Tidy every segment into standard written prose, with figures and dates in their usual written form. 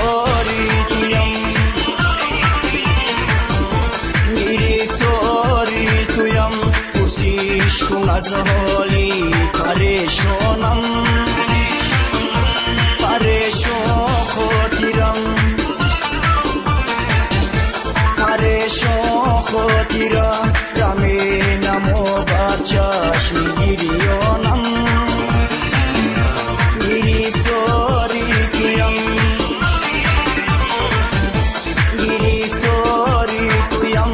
گرفتاری تویم، گرفتاری تویم. پرسیش کن از حالی پریشانم، پریشان خاطرم، پریشان خاطرم. رمینم و بر چشم گریانم، گرفتاری تویم، گرفتاری تویم.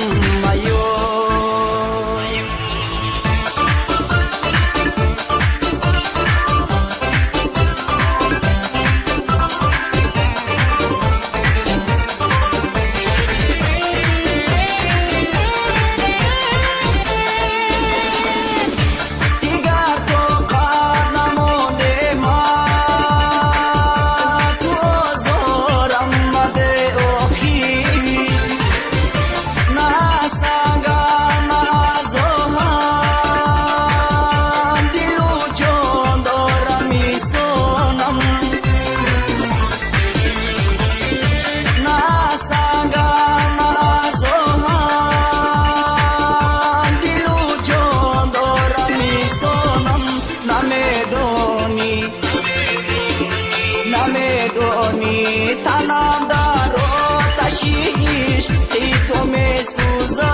نمیدونی تنم در آتشیش ای تو میسوزد،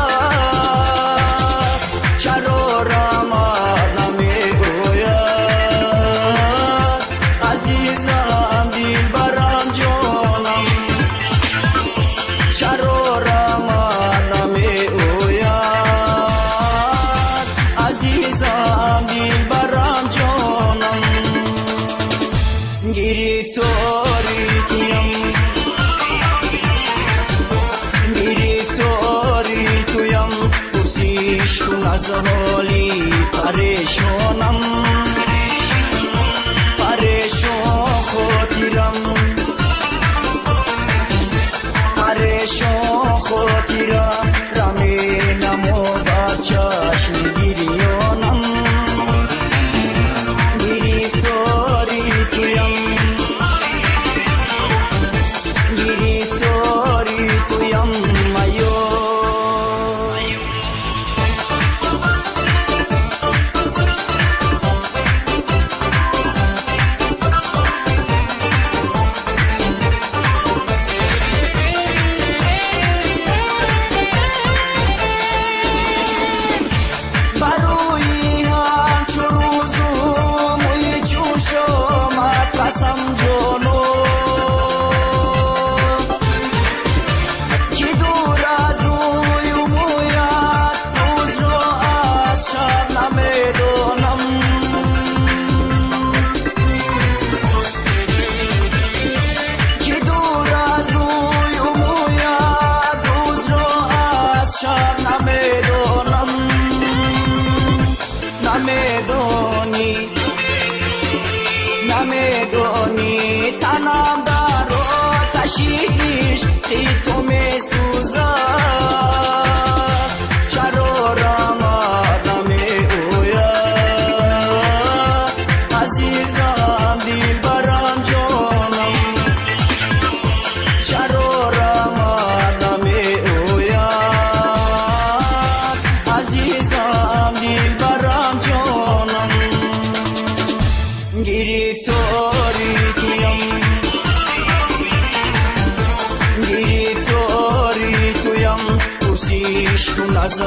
چرا رحمت نمیگوید عزیزم دلبرم جانم، چرا رحمت نمیگوید عزیزم دلبرم جانم. گرفتاری تویم، گرفتاری تویم. پرسیش کن از حالی پریشانم، پریشان خاطرم، پریشان خاطرم. رمینم و بر چشم گریانم، گرفتاری تویم، گرفتاری تویم. بروی همچو روزو موی جوشم قسم جانو، که دور از روی مویت روز را از شب نمیدانم، که دور از روی مویت روز را از شب نمیدانم. نمیدونی نمیدونی تنم در آتشیش ای تو میسوزد، چرا رحمت نمیگوید عزیزم دلبرم جانم، چرا رحمت نمیگوید عزیزم دلبرم جانم. گرفتاری تویم، گرفتاری تویم. پرسیش کن از